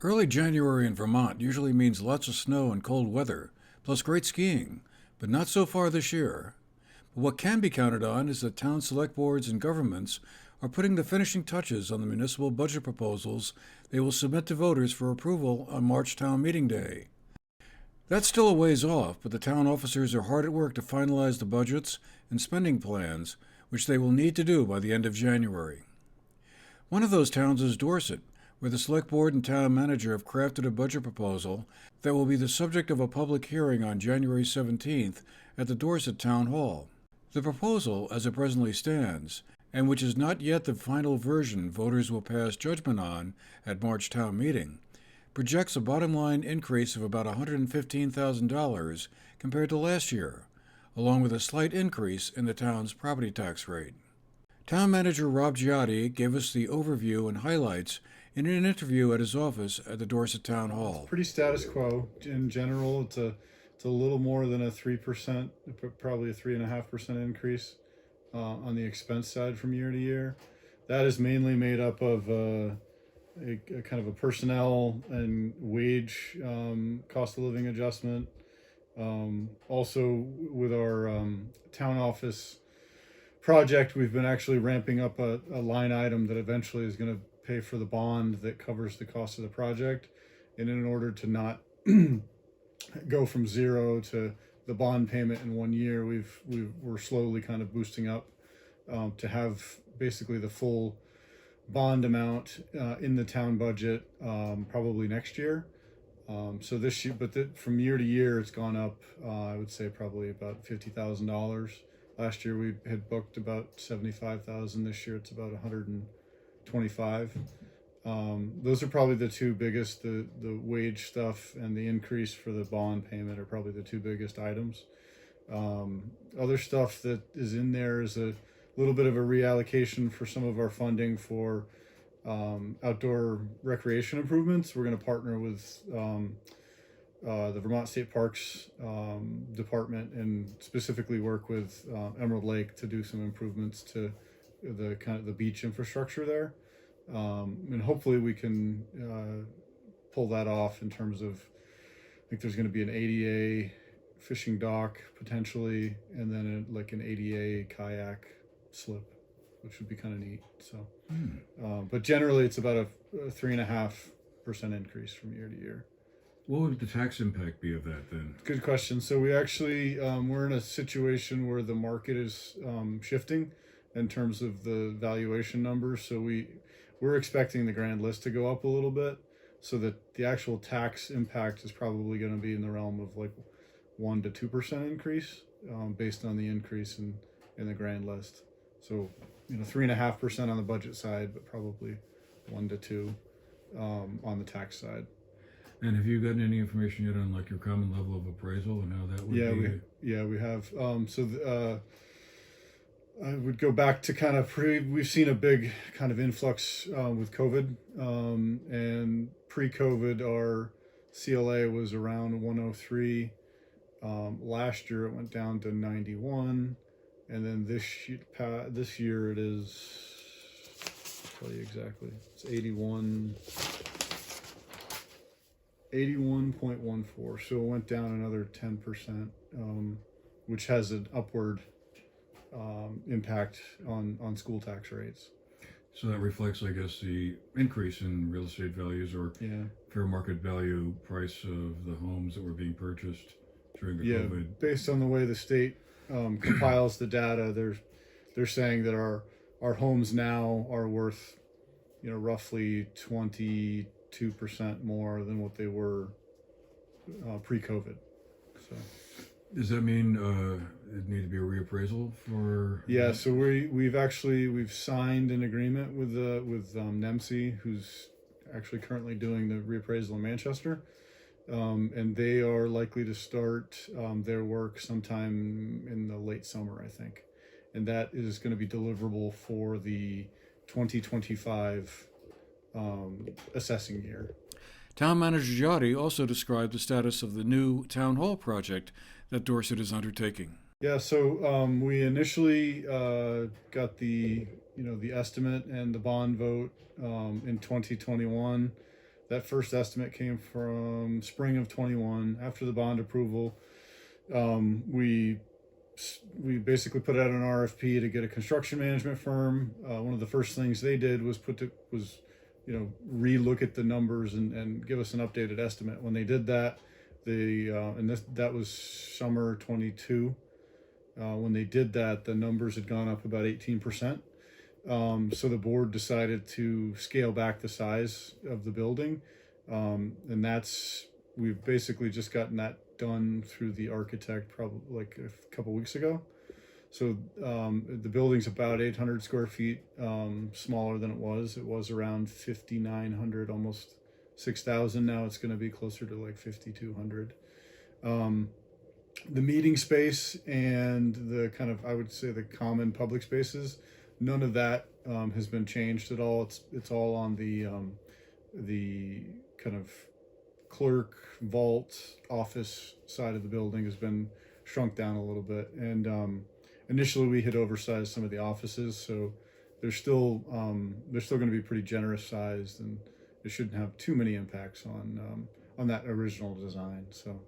Early January in Vermont usually means lots of snow and cold weather, plus great skiing, but not so far this year. But what can be counted on is that town select boards and governments are putting the finishing touches on the municipal budget proposals they will submit to voters for approval on March town meeting day. That's still a ways off, but the town officers are hard at work to finalize the budgets and spending plans, which they will need to do by the end of January. One of those towns is Dorset, where the Select Board and Town Manager have crafted a budget proposal that will be the subject of a public hearing on January 17th at the Dorset Town Hall. The proposal, as it presently stands, and which is not yet the final version voters will pass judgment on at March town meeting, projects a bottom line increase of about $115,000 compared to last year, along with a slight increase in the town's property tax rate. Town Manager Rob Giotti gave us the overview and highlights in an interview at his office at the Dorset Town Hall. Pretty status quo in general. It's a little more than a 3%, probably a 3.5% increase on the expense side from year to year. That is mainly made up of a kind of a personnel and wage cost of living adjustment. Also, with our town office project, we've been actually ramping up a line item that eventually is going to pay for the bond that covers the cost of the project. And in order to not go from zero to the bond payment in 1 year, we're slowly kind of boosting up to have basically the full bond amount in the town budget probably next year. So this year, but from year to year, it's gone up. I would say probably about $50,000. Last year we had booked about 75,000. This year it's about 125. Those are probably the two biggest. The wage stuff and the increase for the bond payment are probably the two biggest items. Other stuff that is in there is a little bit of a reallocation for some of our funding for outdoor recreation improvements. We're going to partner with the Vermont State Parks Department and specifically work with Emerald Lake to do some improvements to the kind of the beach infrastructure there. And hopefully we can pull that off in terms of, I think there's going to be an ADA fishing dock potentially, and then like an ADA kayak slip, which would be kind of neat. So, but generally it's about a 3.5% increase from year to year. What would the tax impact be of that then? Good question. So we actually, we're in a situation where the market is shifting in terms of the valuation numbers. So we're expecting the grand list to go up a little bit, so that the actual tax impact is probably going to be in the realm of like 1 to 2% increase based on the increase in the grand list. So 3.5% on the budget side, but probably 1 to 2 on the tax side. And have you gotten any information yet on like your common level of appraisal and how that would be? We have. I would go back to kind of we've seen a big kind of influx with COVID, and pre-COVID our CLA was around 103. Last year it went down to 91, and then this year it is, I'll tell you exactly, it's 81.14. So it went down another 10%, which has an upward impact on school tax rates. So that reflects, I guess, the increase in real estate values or fair market value price of the homes that were being purchased during the COVID. Based on the way the state compiles the data, they're saying that our homes now are worth roughly 22% more than what they were pre-COVID. So. Does that mean it need to be a reappraisal for? Yeah, so we've signed an agreement with NEMC, who's actually currently doing the reappraisal in Manchester, and they are likely to start their work sometime in the late summer, I think, and that is going to be deliverable for the 2025 assessing year. Town Manager Giotti also described the status of the new town hall project that Dorset is undertaking. Yeah, so we initially got the estimate and the bond vote in 2021 That first estimate came from spring of 21. After the bond approval, we basically put out an RFP to get a construction management firm. One of the first things they did was re-look at the numbers and give us an updated estimate. When they did that, that was summer 22. When they did that, the numbers had gone up about 18%. So the board decided to scale back the size of the building, and we've basically just gotten that done through the architect probably like a couple weeks ago. So the building's about 800 square feet smaller than it was. It was around 5,900, almost 6,000. Now it's going to be closer to like 5,200. The meeting space and the kind of, I would say, the common public spaces, none of that has been changed at all. It's all on the kind of clerk, vault, office side of the building has been shrunk down a little bit. And initially we had oversized some of the offices, so they're still going to be pretty generous sized, and it shouldn't have too many impacts on that original design. So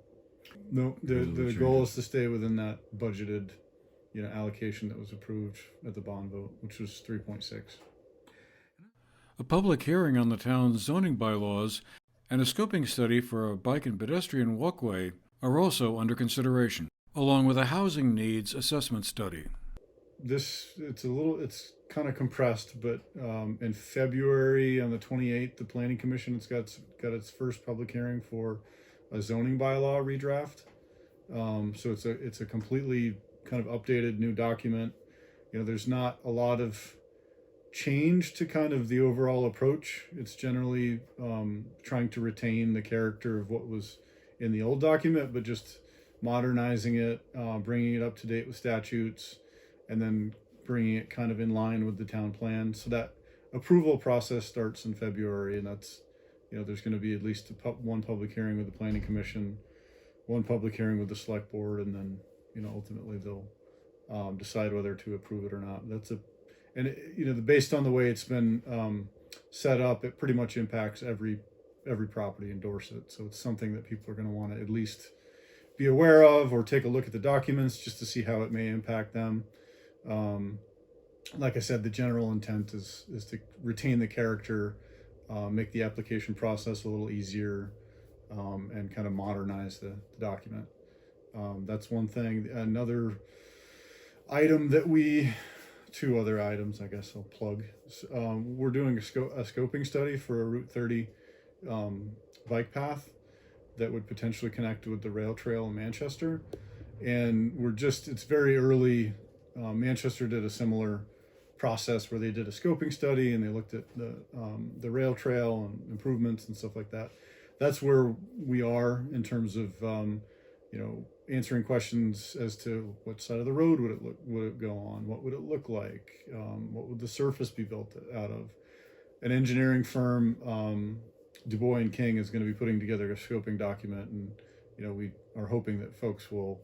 no, the goal is to stay within that budgeted allocation that was approved at the bond vote, which was 3.6. A public hearing on the town's zoning bylaws and a scoping study for a bike and pedestrian walkway are also under consideration, along with a housing needs assessment study. It's kind of compressed, but in February on the 28th, the Planning Commission has got its first public hearing for a zoning bylaw redraft. So it's a completely kind of updated new document. There's not a lot of change to kind of the overall approach. It's generally trying to retain the character of what was in the old document, but just modernizing it, bringing it up to date with statutes, and then bringing it kind of in line with the town plan. So that approval process starts in February, and that's, there's going to be at least one public hearing with the Planning Commission, one public hearing with the Select Board, and then ultimately they'll decide whether to approve it or not. Based on the way it's been set up, it pretty much impacts every property in Dorset. So it's something that people are going to want to at least be aware of, or take a look at the documents just to see how it may impact them. Like I said, the general intent is to retain the character, make the application process a little easier, and kind of modernize the document. That's one thing. Another item two other items, I guess I'll plug. We're doing a scoping study for a Route 30 bike path that would potentially connect with the rail trail in Manchester. And it's very early. Manchester did a similar process where they did a scoping study and they looked at the rail trail and improvements and stuff like that. That's where we are in terms of answering questions as to what side of the road would it go on, what would it look like, what would the surface be built out of. An engineering firm, Du Bois and King, is going to be putting together a scoping document, and we are hoping that folks will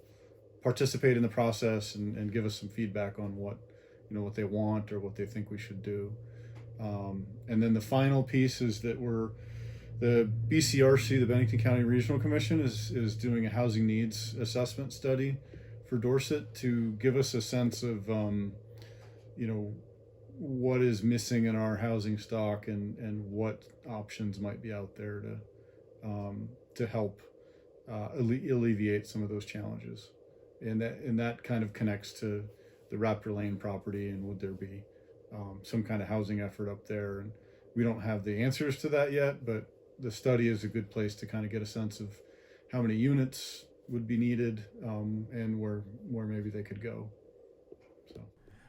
participate in the process and give us some feedback on what they want or what they think we should do. And then the final piece is that the BCRC, the Bennington County Regional Commission, is doing a housing needs assessment study for Dorset to give us a sense of what is missing in our housing stock and what options might be out there to help alleviate some of those challenges. And that kind of connects to the Raptor Lane property, and would there be some kind of housing effort up there? And we don't have the answers to that yet, but the study is a good place to kind of get a sense of how many units would be needed, and where maybe they could go. So,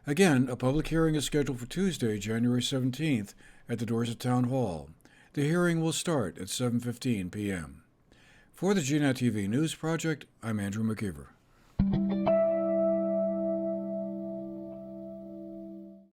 again, a public hearing is scheduled for Tuesday, January 17th at the Dorset Town Hall. The hearing will start at 7:15 p.m. For the GNAT-TV News Project, I'm Andrew McKeever.